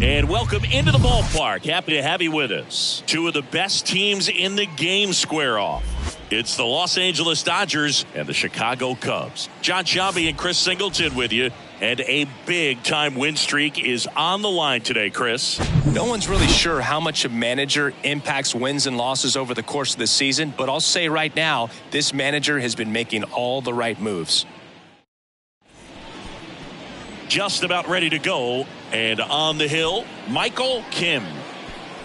And welcome into the ballpark. Happy to have you with us. Two of the best teams in the game square off. It's the Los Angeles Dodgers and the Chicago Cubs. Jon Sciambi and Chris Singleton with you. And a big-time win streak is on the line today, Chris. No one's really sure how much a manager impacts wins and losses over the course of the season, but I'll say right now, this manager has been making all the right moves. Just about ready to go, and on the hill, Michael Kim.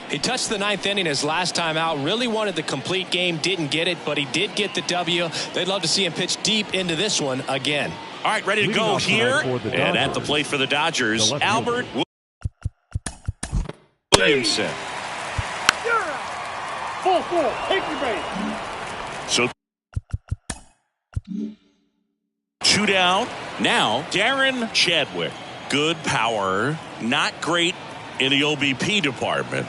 He touched the ninth inning his last time out, really wanted the complete game, didn't get it, but he did get the W. They'd love to see him pitch deep into this one again. All right, ready to go here, and at the plate for the Dodgers, Albert Williamson. Full, take your base. So 2 down. Now, Darren Chadwick. Good power, not great in the OBP department.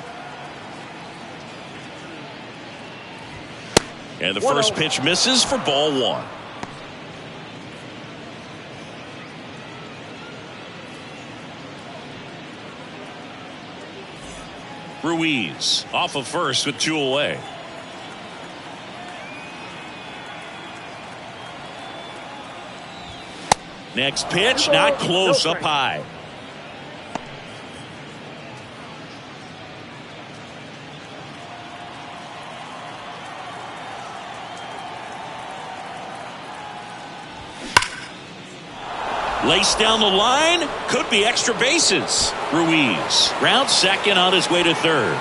And the first pitch misses for ball one. Ruiz off of first with 2 away. Next pitch, not close, up high. Laced down the line, could be extra bases. Ruiz rounds second on his way to third.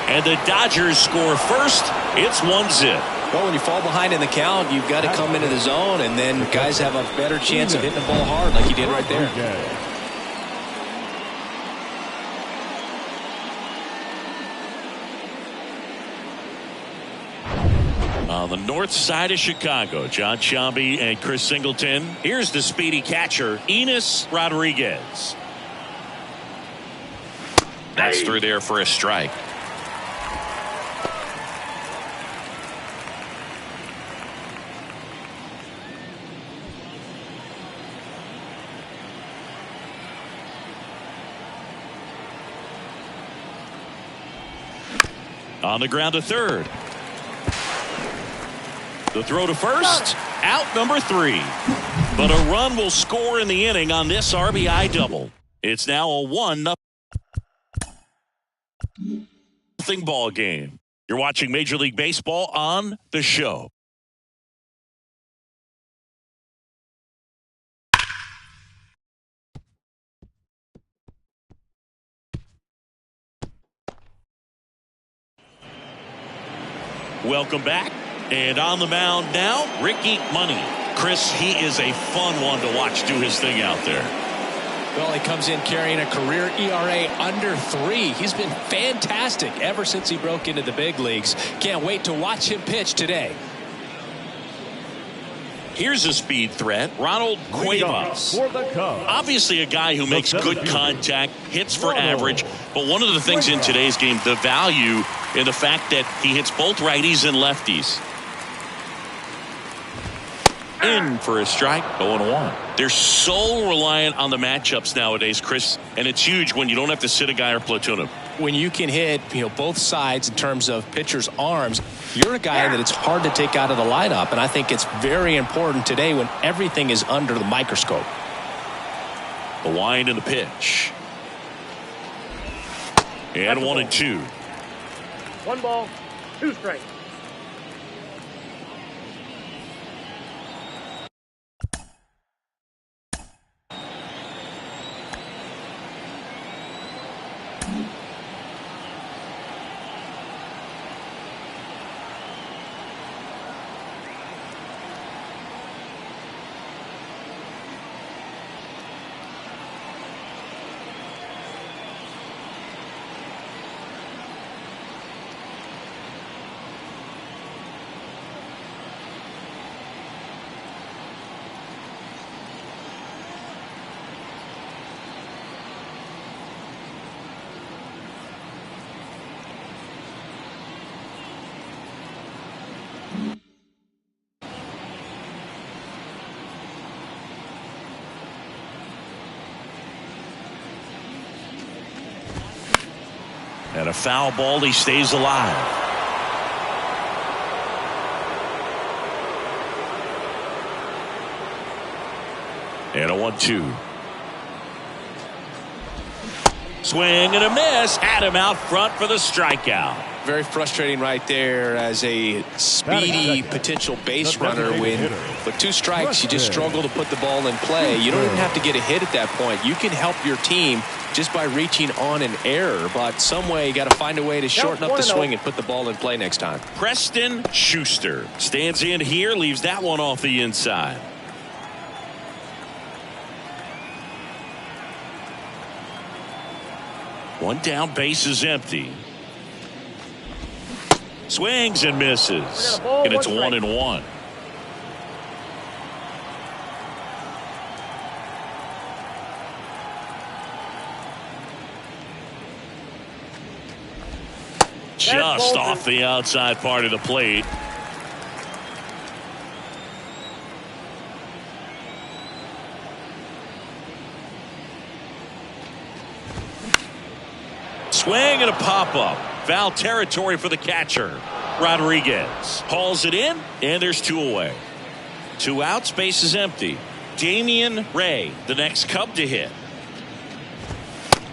And the Dodgers score first. It's 1-0. Well, when you fall behind in the count, you've got to come into the zone, and then guys have a better chance of hitting the ball hard like he did right there. On the north side of Chicago, Jon Sciambi and Chris Singleton. Here's the speedy catcher, Enos Rodriguez. That's through there for a strike. On the ground to third. The throw to first, out number 3. But a run will score in the inning on this RBI double. It's now a 1-0 ball game. You're watching Major League Baseball on The Show. Welcome back. And on the mound now, Ricky Money. Chris, he is a fun one to watch do his thing out there. Well, he comes in carrying a career ERA under 3. He's been fantastic ever since he broke into the big leagues. Can't wait to watch him pitch today. Here's a speed threat, Ronald Cuevas. Obviously a guy who makes good contact, hits for average, but one of the things in today's game, the value in the fact that he hits both righties and lefties. In for a strike, 0-1. They're so reliant on the matchups nowadays, Chris, and it's huge when you don't have to sit a guy or platoon him. When you can hit, both sides in terms of pitchers' arms, you're a guy that it's hard to take out of the lineup, and I think it's very important today when everything is under the microscope. The wind and the pitch. And 1-2. 1 ball, 2 strikes. And a foul ball. He stays alive. And a 1-2. Swing and a miss. Had him out front for the strikeout. Very frustrating right there as a speedy potential base runner. When with 2 strikes, you just struggle to put the ball in play. You don't even have to get a hit at that point. You can help your team just by reaching on an error. But some way you got to find a way to shorten up the swing and put the ball in play next time. Preston Schuster stands in here, leaves that one off the inside. One down, base is empty. Swings and misses. And it's 1-1. Just off the outside part of the plate. Swing and a pop-up. Foul territory for the catcher. Rodriguez hauls it in, and there's 2 away. 2 outs, base is empty. Damian Ray, the next Cub to hit.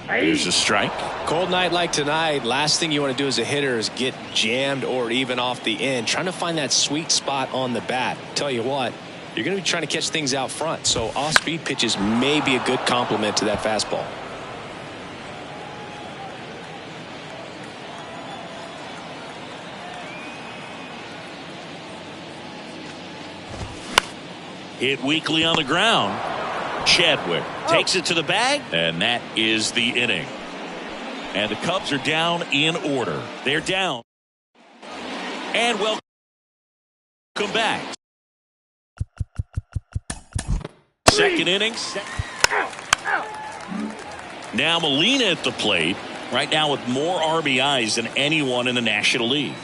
Here's a strike. Cold night like tonight, last thing you want to do as a hitter is get jammed or even off the end. Trying to find that sweet spot on the bat. Tell you what, you're going to be trying to catch things out front, so off-speed pitches may be a good complement to that fastball. Hit weakly on the ground. Chadwick takes it to the bag, and that is the inning. And the Cubs are down in order. They're down. And welcome back. Second inning. Now Molina at the plate. Right now with more RBIs than anyone in the National League.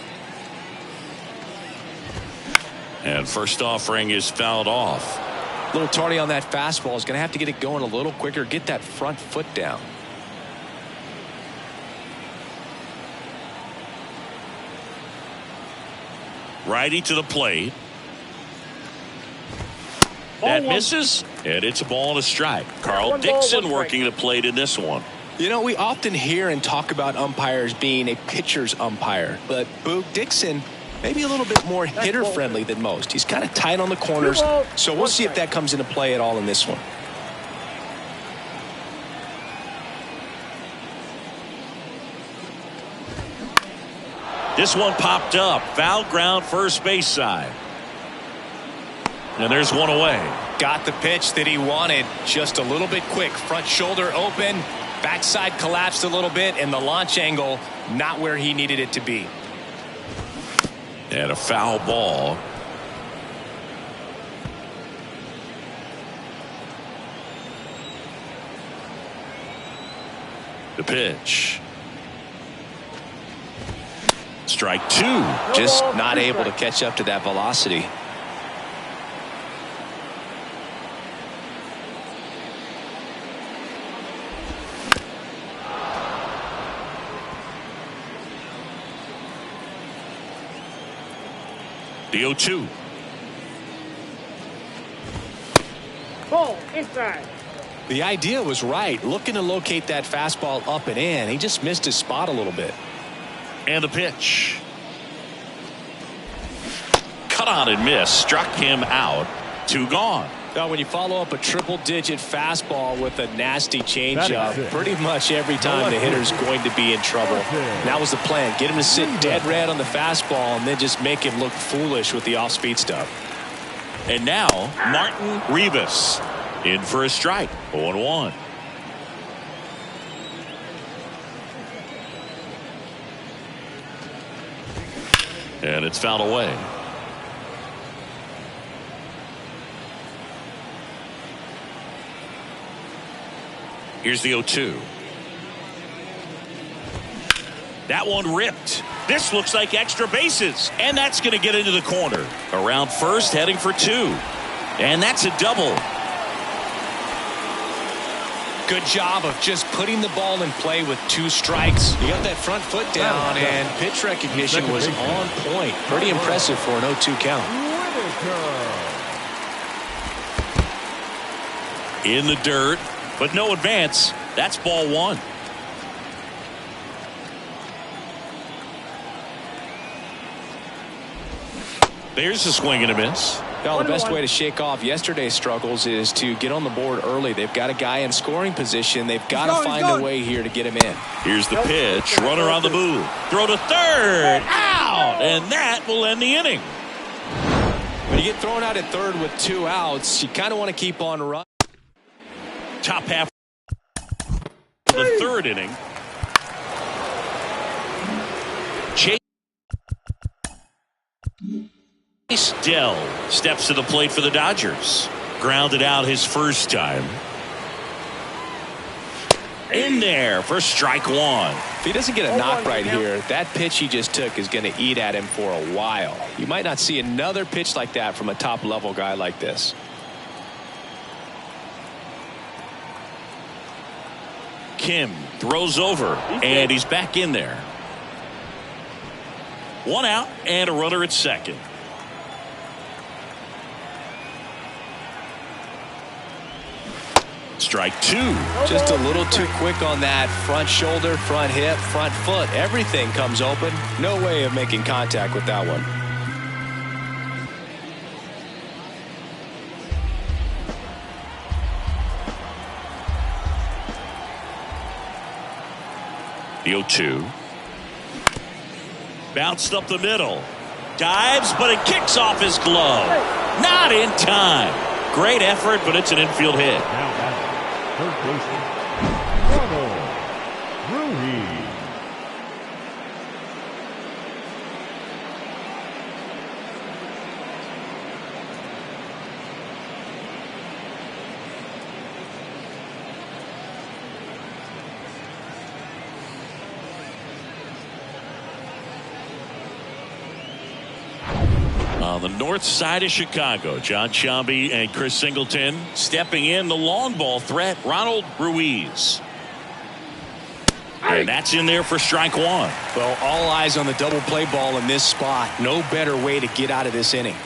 And first offering is fouled off. A little tardy on that fastball. Is going to have to get it going a little quicker. Get that front foot down. Righty to the plate. That misses, and it's a ball and a strike. Carl Dixon working the plate in this one. You know, we often hear and talk about umpires being a pitcher's umpire, but Boog Dixon maybe a little bit more hitter friendly than most. He's kind of tight on the corners, so we'll see if that comes into play at all in this one. This one popped up. Foul ground, first base side. And there's one away. Got the pitch that he wanted. Just a little bit quick. Front shoulder open. Backside collapsed a little bit, and the launch angle not where he needed it to be. And a foul ball. The pitch. Strike 2. Just not able to catch up to that velocity. The 0-2. Ball inside. The idea was right. Looking to locate that fastball up and in. He just missed his spot a little bit. And the pitch. Cut on and miss. Struck him out. 2 gone. Now, when you follow up a triple-digit fastball with a nasty changeup, pretty much every time the hitter's going to be in trouble. And that was the plan. Get him to sit dead red on the fastball and then just make him look foolish with the off-speed stuff. And now, Martin Rivas in for a strike. 0-1. And it's fouled away. Here's the 0-2. That one ripped. This looks like extra bases. And that's going to get into the corner. Around first, heading for 2. And that's a double. Good job of just putting the ball in play with 2 strikes. You got that front foot down, and pitch recognition was on point. Pretty impressive for an 0-2 count. In the dirt, but no advance. That's ball 1. There's a swing and a miss. Well, the best way to shake off yesterday's struggles is to get on the board early. They've got a guy in scoring position. They've got to find a way here to get him in. Here's the pitch. Runner on the move. Throw to third. Out. And that will end the inning. When you get thrown out at third with 2 outs, you kind of want to keep on running. Top half of the third inning. Chase Dell steps to the plate for the Dodgers. Grounded out his first time. In there for strike 1. If he doesn't get a knock right here, that pitch he just took is going to eat at him for a while. You might not see another pitch like that from a top-level guy like this. Kim throws over, and he's back in there. 1 out and a runner at second. Strike 2. Just a little too quick on that. Front shoulder, front hip, front foot. Everything comes open. No way of making contact with that one. The 0-2. Bounced up the middle. Dives, but it kicks off his glove. Not in time. Great effort, but it's an infield hit. Now batting, third baseman, Ronald Ruiz. On the north side of Chicago, John Sciambi and Chris Singleton stepping in. The long ball threat, Ronald Ruiz. And that's in there for strike 1. Well, all eyes on the double play ball in this spot. No better way to get out of this inning.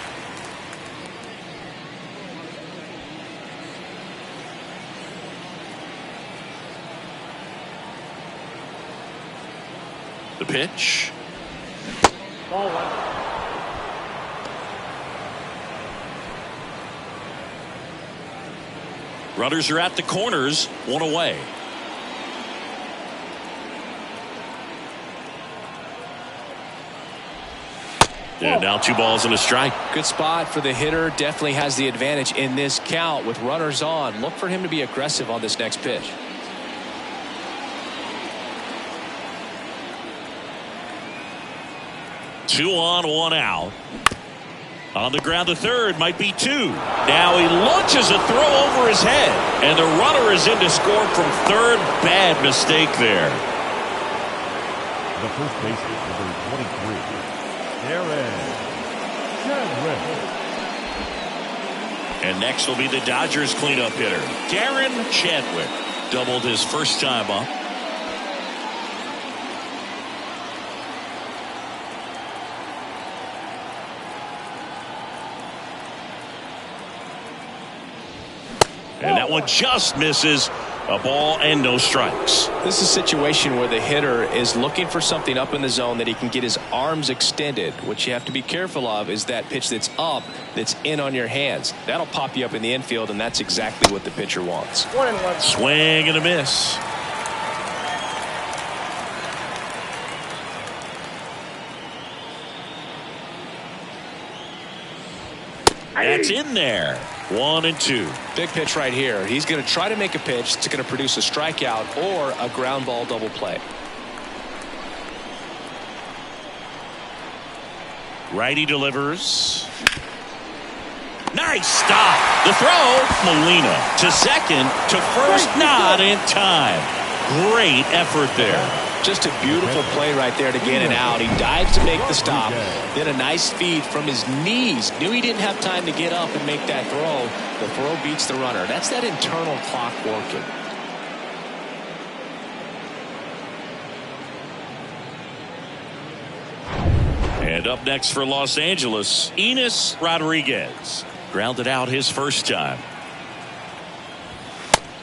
The pitch. Ball 1. Runners are at the corners, 1 away. And now 2 balls and a strike. Good spot for the hitter. Definitely has the advantage in this count with runners on. Look for him to be aggressive on this next pitch. Two on, 1 out. On the ground, the third might be 2. Now he launches a throw over his head, and the runner is in to score from third. Bad mistake there. The first baseman, number 23, Darren Chadwick. And next will be the Dodgers cleanup hitter, Darren Chadwick. Doubled his first time up. And that one just misses. A ball and no strikes. This is a situation where the hitter is looking for something up in the zone that he can get his arms extended. What you have to be careful of is that pitch that's up, that's in on your hands. That'll pop you up in the infield, and that's exactly what the pitcher wants. 1-1. Swing and a miss. That's in there. 1-2. Big pitch right here. He's going to try to make a pitch that's going to produce a strikeout or a ground ball double play. Righty delivers. Nice stop. The throw. Molina to second, to first, not in time. Great effort there. Just a beautiful play right there to get it out. He dives to make the stop. Then a nice feed from his knees. Knew he didn't have time to get up and make that throw. The throw beats the runner. That's that internal clock working. And up next for Los Angeles, Enes Rodriguez. Grounded out his first time.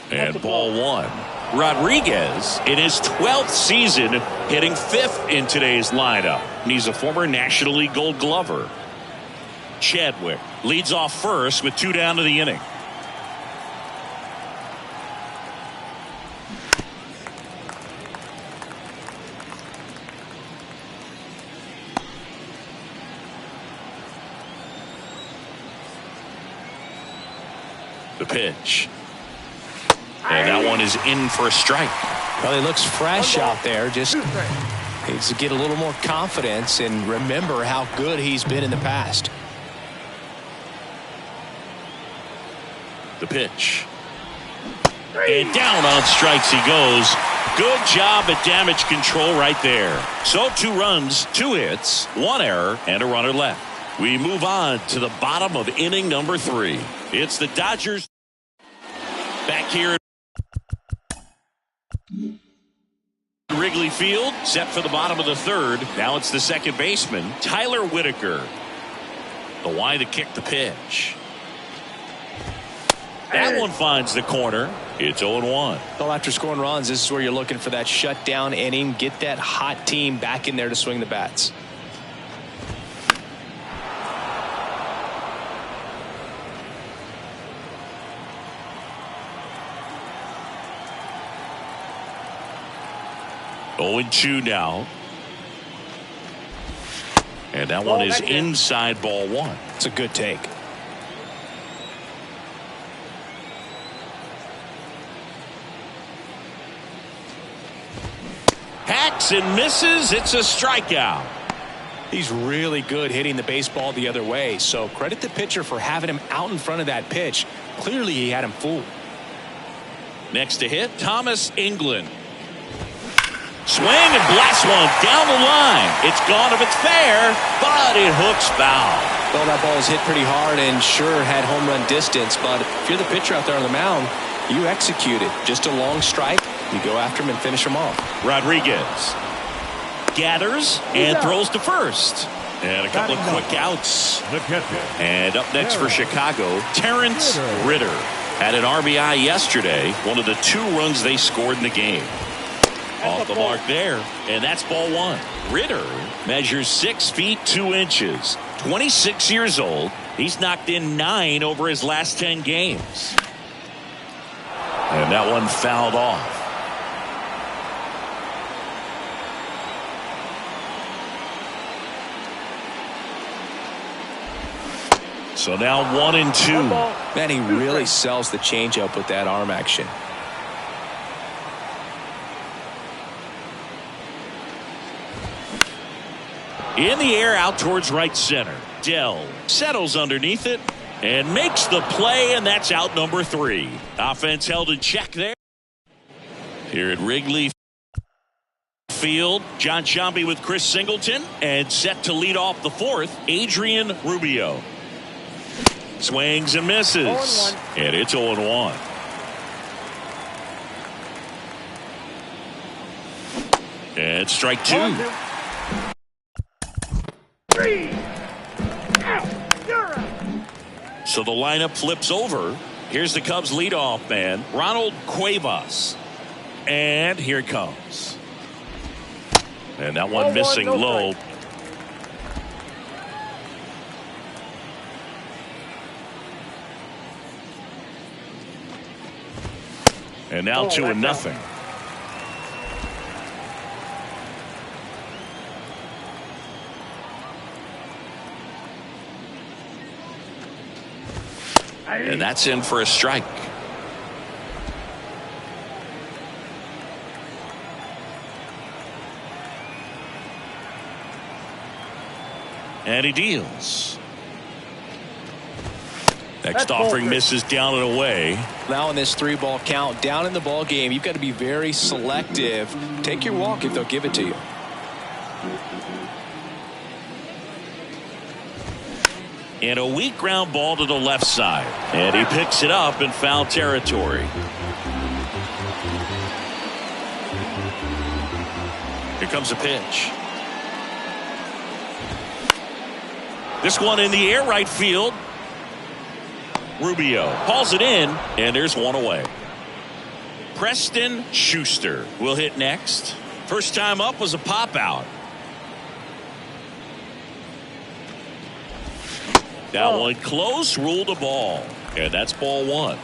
And ball one. Rodriguez in his 12th season hitting 5th in today's lineup. And he's a former National League Gold Glover. Chadwick leads off first with 2 down to the inning. The pitch. And that one is in for a strike. Well, he looks fresh out there. Just needs to get a little more confidence and remember how good he's been in the past. The pitch. And down on strikes he goes. Good job at damage control right there. So 2 runs, 2 hits, 1 error, and a runner left. We move on to the bottom of inning number 3. It's the Dodgers back here at Wrigley Field, set for the bottom of the 3rd. Now it's the second baseman, Tyler Whitaker. The wide to kick the pitch. That one finds the corner. It's 0-1. Well, after scoring runs, this is where you're looking for that shutdown inning. Get that hot team back in there to swing the bats. Oh, 0-2 now. And that one is inside ball 1. It's a good take. Hacks and misses. It's a strikeout. He's really good hitting the baseball the other way, so credit the pitcher for having him out in front of that pitch. Clearly he had him fooled. Next to hit, Thomas England. Swing and blast one down the line. It's gone if it's fair, but it hooks foul. Well, that ball was hit pretty hard and sure had home run distance, but if you're the pitcher out there on the mound, you execute it. Just a long strike. You go after him and finish him off. Rodriguez gathers and throws to first. And a couple of quick outs. And up next for Chicago, Terrence Ritter. Had an RBI yesterday, one of the 2 runs they scored in the game. Off the mark there, and that's ball 1. Ritter measures 6 feet 2 inches, 26 years old. He's knocked in 9 over his last 10 games. And that one fouled off. So now 1-2. Man, he really sells the changeup with that arm action. In the air out towards right center. Dell settles underneath it and makes the play, and that's out number 3. Offense held in check there. Here at Wrigley Field, Jon Sciambi with Chris Singleton, and set to lead off the 4th, Adrian Rubio. Swings and misses. And it's 0-1. And strike 2. So the lineup flips over. Here's the Cubs leadoff man, Ronald Cuevas. And here it comes. And that one missing low. And now 2-0. And that's in for a strike. And he deals. Next offering misses down and away. Now in this 3-ball count, down in the ball game, you've got to be very selective. Take your walk if they'll give it to you. And a weak ground ball to the left side. And he picks it up in foul territory. Here comes a pitch. This one in the air right field. Rubio hauls it in, and there's one away. Preston Schuster will hit next. First time up was a pop out. That one close, ruled a ball. And that's ball one.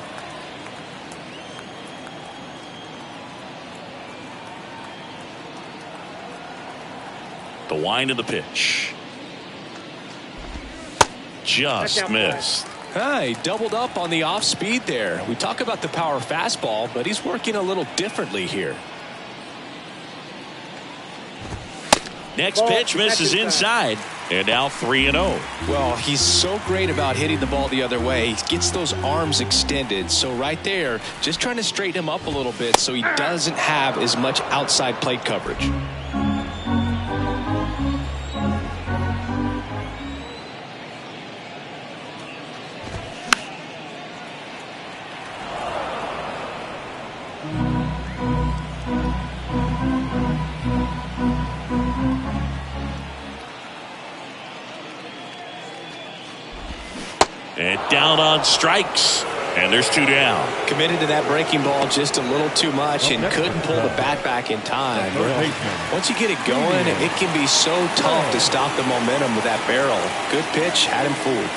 The wind of the pitch. Just missed. He doubled up on the off speed there. We talk about the power fastball, but he's working a little differently here. Next pitch misses inside. And now 3-0. Well, he's so great about hitting the ball the other way. He gets those arms extended. So right there, just trying to straighten him up a little bit so he doesn't have as much outside plate coverage. And down on strikes. And there's 2 down. Committed to that breaking ball just a little too much and couldn't pull the bat back in time. Once you get it going, it can be so tough to stop the momentum with that barrel. Good pitch, had him fooled.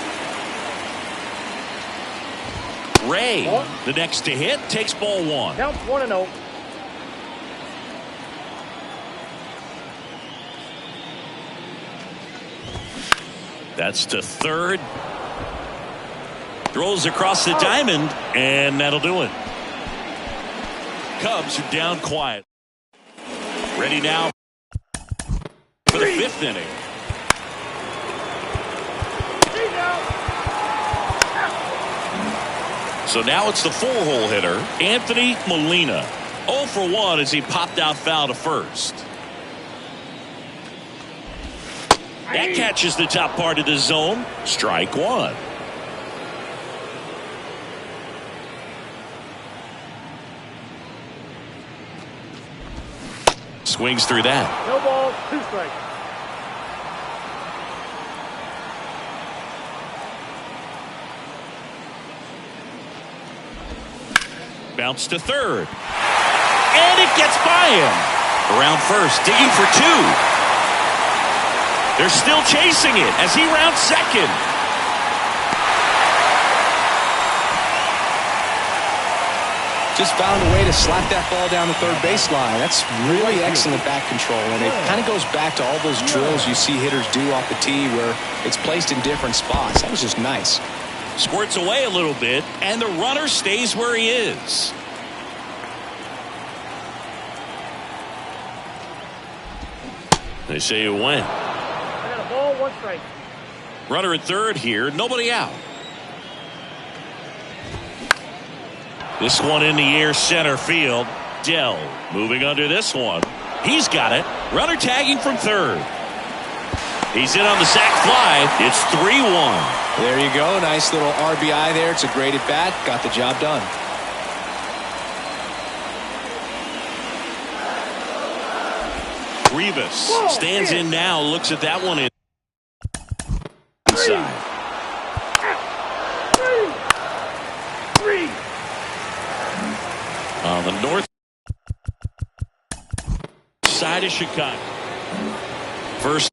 Ray, the next to hit, takes ball one. Count 1-0. That's to third. Throws across the diamond, and that'll do it. Cubs are down quiet. Ready now for the 5th inning. So now it's the 4-hole hitter, Anthony Molina. 0 for 1 as he popped out foul to first. That catches the top part of the zone. Strike one. Swings through that. No ball, 2 strikes. Bounce to third. And it gets by him. Around first, digging for 2. They're still chasing it as he rounds second. Just found a way to slap that ball down the third baseline. That's really excellent bat control, and it kind of goes back to all those drills you see hitters do off the tee where it's placed in different spots. That was just nice. Squirts away a little bit, and the runner stays where he is. They say you win. I got a ball, 1 strike. Runner at third here, nobody out. This one in the air, center field. Dell moving under this one. He's got it. Runner tagging from third. He's in on the sac fly. It's 3-1. There you go. Nice little RBI there. It's a great at bat. Got the job done. Rivas stands in now. Looks at that one inside. 3. On the north side of Chicago. First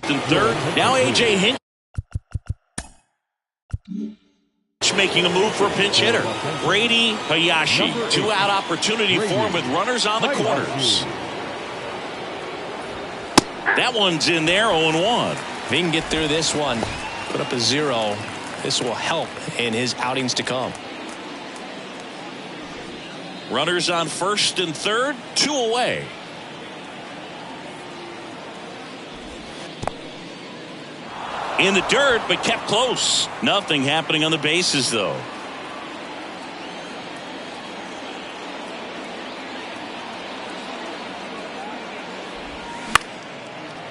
and third. Now A.J. Hinch making a move for a pinch hitter. Brady Hayashi. 2-out opportunity for him with runners on the corners. That one's in there, 0-1. If he can get through this one, put up a 0, this will help in his outings to come. Runners on first and third, 2 away. In the dirt, but kept close. Nothing happening on the bases, though.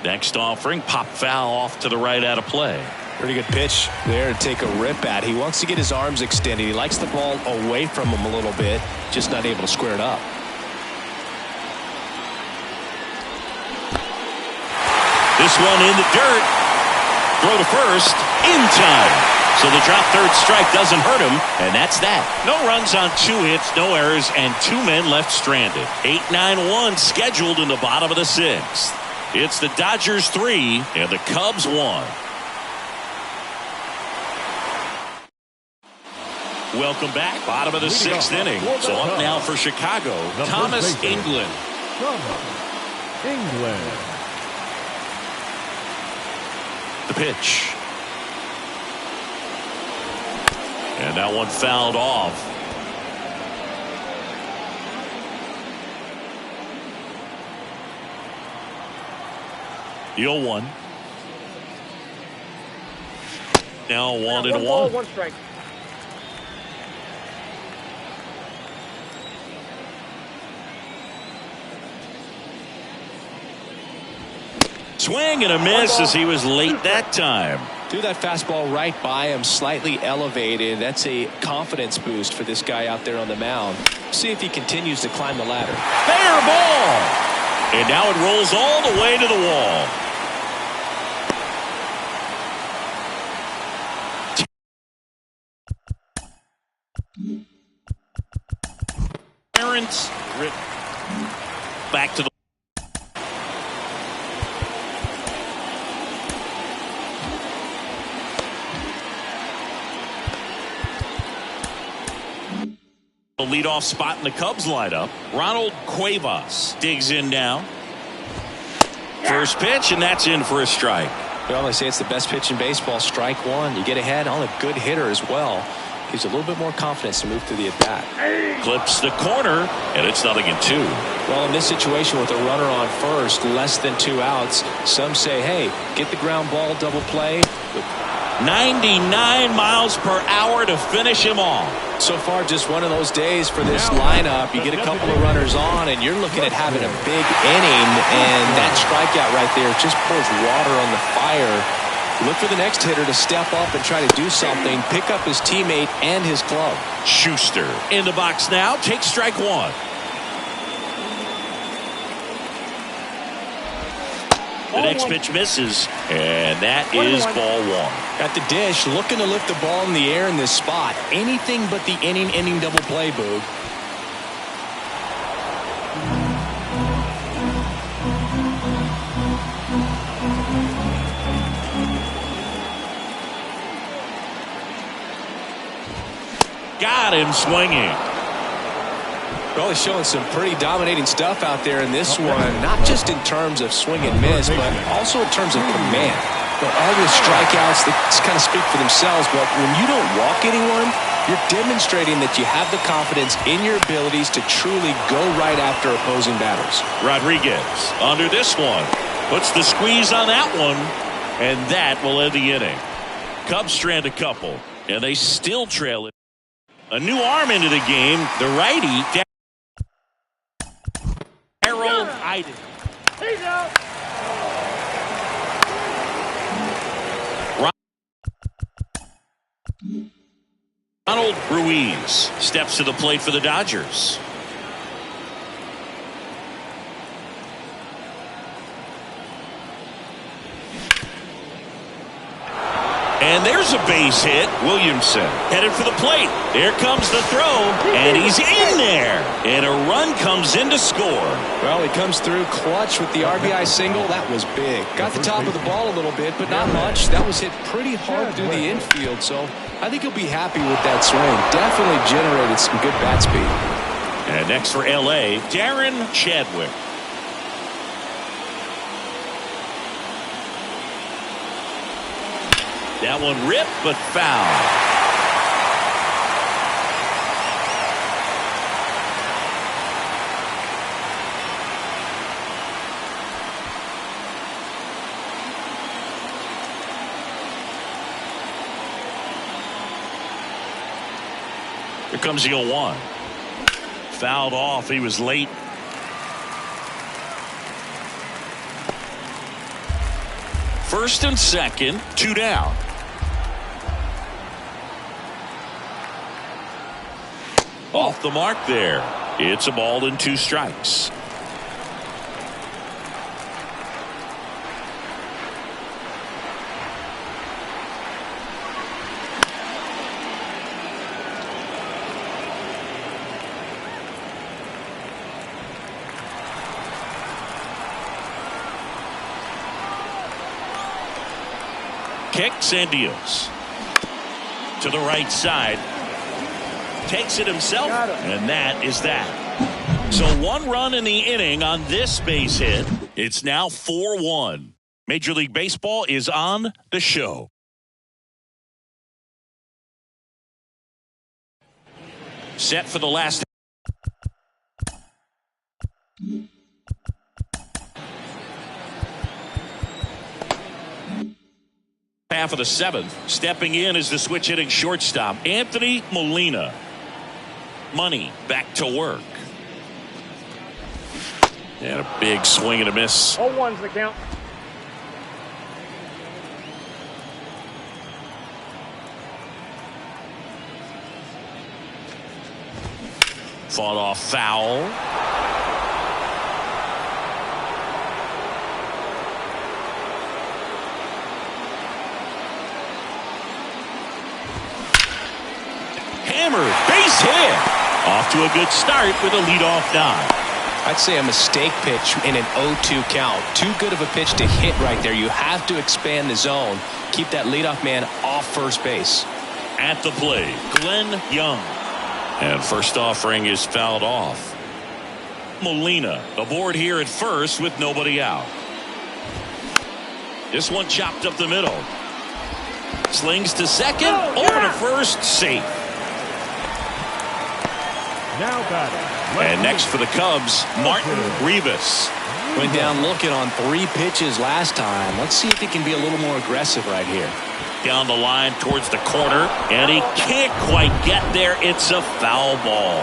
Next offering, pop foul off to the right out of play. Pretty good pitch there to take a rip at. He wants to get his arms extended. He likes the ball away from him a little bit, just not able to square it up. This one in the dirt. Throw to first in time. So the drop third strike doesn't hurt him, and that's that. No runs on 2 hits, no errors, and 2 men left stranded. 8-9-1 scheduled in the bottom of the 6th. It's the Dodgers 3 and the Cubs 1. Welcome back. Bottom of the 6th inning. So up now for Chicago, Thomas England. The pitch. And that one fouled off. The 0-1. Now 1-1. 1 ball, 1 strike. Swing and a miss as he was late that time. Threw that fastball right by him, slightly elevated. That's a confidence boost for this guy out there on the mound. See if he continues to climb the ladder. Fair ball. And now it rolls all the way to the wall. Terrence back to the leadoff spot in the Cubs lineup. Ronald Cuevas digs in now. First pitch, and that's in for a strike. Well, they say it's the best pitch in baseball. Strike one. You get ahead on a good hitter as well. Gives a little bit more confidence to move through the at-bat. Clips the corner, and it's 0-2. Well, in this situation with a runner on first, less than 2 outs, some say, hey, get the ground ball, double play. 99 miles per hour to finish him off. So far, just one of those days for this lineup. You get a couple of runners on, and you're looking at having a big inning, and that strikeout right there just pours water on the fire. Look for the next hitter to step up and try to do something, pick up his teammate and his glove. Schuster in the box now, takes strike one. The next pitch misses, and that is ball one. At the dish, looking to lift the ball in the air in this spot. Anything but the inning double play, Boog. Got him swinging. Well, he's showing some pretty dominating stuff out there in this one, not just in terms of swing and miss, but also in terms of command. But all the strikeouts, they kind of speak for themselves, but when you don't walk anyone, you're demonstrating that you have the confidence in your abilities to truly go right after opposing batters. Rodriguez under this one. Puts the squeeze on that one, and that will end the inning. Cubs strand a couple, and they still trail it. A new arm into the game, the righty, Harold Iden. He's out. Ronald Ruiz steps to the plate for the Dodgers. And there's a base hit. Williamson headed for the plate. There comes the throw, and he's in there. And a run comes in to score. Well, he comes through clutch with the RBI single. That was big. Got the top of the ball a little bit, but not much. That was hit pretty hard through the infield, so I think he'll be happy with that swing. Definitely generated some good bat speed. And next for L.A., Darren Chadwick. That one ripped, but foul. Here comes the 0-1. Fouled off. He was late. First and second, 2 down. Off the mark there. It's a ball and 2 strikes. Kicks and deals. To the right side. Takes it himself, and that is that. So 1 run in the inning on this base hit. It's now 4-1. Major League Baseball is on the show. Set for the last. Half of the 7th. Stepping in is the switch hitting shortstop, Anthony Molina. Money back to work. And a big swing and a miss. 0-1's the count. Fought off foul. Hammered, base hit. Off to a good start with a leadoff dive. I'd say a mistake pitch in an 0-2 count. Too good of a pitch to hit right there. You have to expand the zone. Keep that leadoff man off first base. At the plate, Glenn Young. And first offering is fouled off. Molina aboard here at first with nobody out. This one chopped up the middle. Slings to second, over to first, safe. Now batting. And next for the Cubs, Martin Rivas. Went down looking on 3 pitches last time. Let's see if he can be a little more aggressive right here. Down the line towards the corner, and he can't quite get there. It's a foul ball.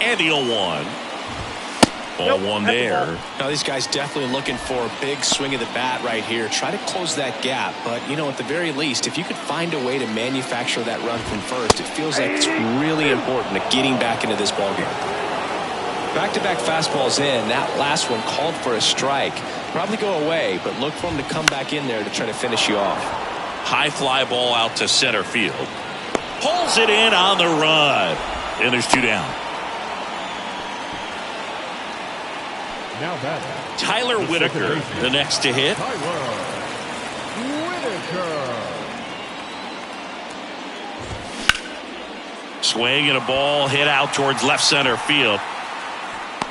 And the 0-1. Ball one there. Now these guys definitely looking for a big swing of the bat right here. Try to close that gap. But, you know, at the very least, if you could find a way to manufacture that run from first, it feels like it's really important to getting back into this ballgame. Back-to-back fastballs in. That last one called for a strike. Probably go away, but look for him to come back in there to try to finish you off. High fly ball out to center field. Pulls it in on the run. And there's 2 down. Now batting. Tyler Whitaker, the next to hit. Tyler Whitaker. Swing and a ball hit out towards left center field.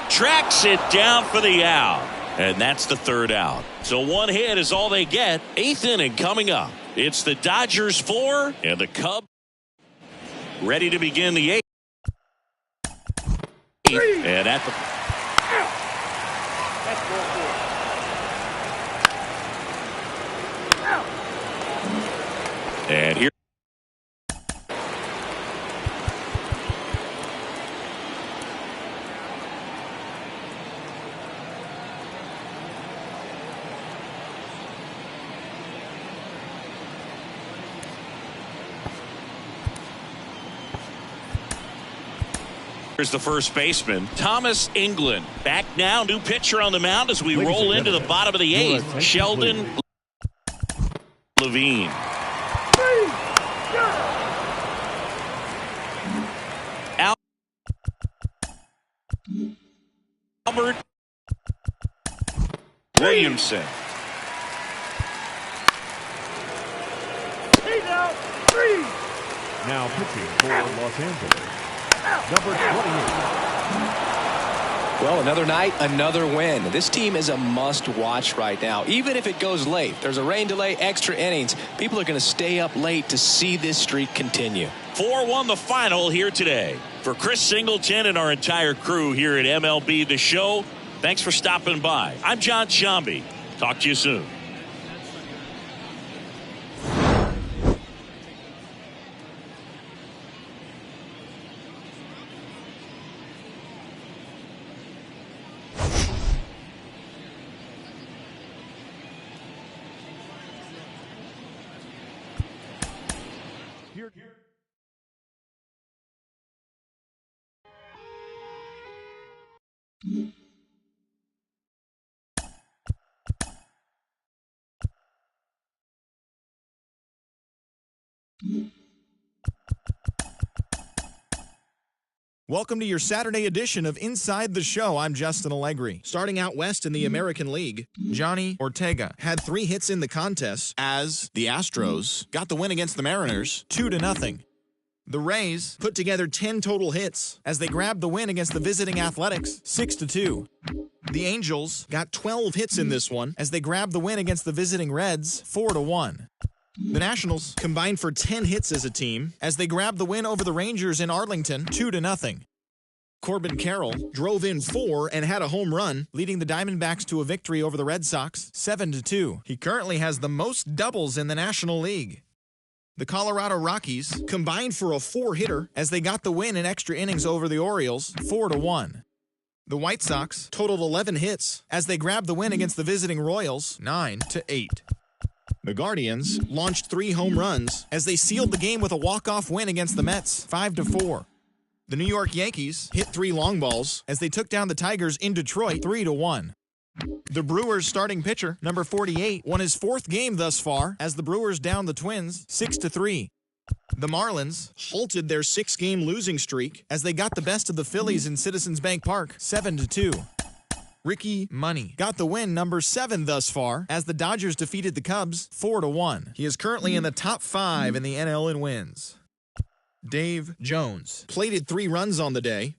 Tracks it down for the out. And that's the 3rd out. So 1 hit is all they get. 8th inning coming up. It's the Dodgers 4 and the Cubs ready to begin the 8th. And at the and here. Here's the first baseman, Thomas England. Back now, new pitcher on the mound as we roll into the bottom of the 8th. Sheldon Levine. Albert Williamson. He's out. 3. Now pitching for Los Angeles. Number 28. Well, another night, another win. This team is a must-watch right now. Even if it goes late, there's a rain delay, extra innings. People are going to stay up late to see this streak continue. 4-1 the final here today. For Chris Singleton and our entire crew here at MLB The Show, thanks for stopping by. I'm John Sciambi. Talk to you soon. Here. Welcome to your Saturday edition of Inside the Show. I'm Justin Allegri. Starting out west in the American League, Johnny Ortega had 3 hits in the contest as the Astros got the win against the Mariners 2-0. The Rays put together 10 total hits as they grabbed the win against the visiting Athletics 6-2. The Angels got 12 hits in this one as they grabbed the win against the visiting Reds 4-1. The Nationals combined for 10 hits as a team as they grabbed the win over the Rangers in Arlington 2-0. Corbin Carroll drove in 4 and had a home run, leading the Diamondbacks to a victory over the Red Sox 7-2. He currently has the most doubles in the National League. The Colorado Rockies combined for a 4-hitter as they got the win in extra innings over the Orioles 4-1. The White Sox totaled 11 hits as they grabbed the win against the visiting Royals 9-8. The Guardians launched 3 home runs as they sealed the game with a walk-off win against the Mets 5-4. The New York Yankees hit 3 long balls as they took down the Tigers in Detroit 3-1. The Brewers starting pitcher, number 48, won his 4th game thus far as the Brewers downed the Twins 6-3. The Marlins halted their 6-game losing streak as they got the best of the Phillies in Citizens Bank Park 7-2. Ricky Money got the win, number 7 thus far, as the Dodgers defeated the Cubs 4-1. He is currently in the top 5 in the NL in wins. Dave Jones plated 3 runs on the day as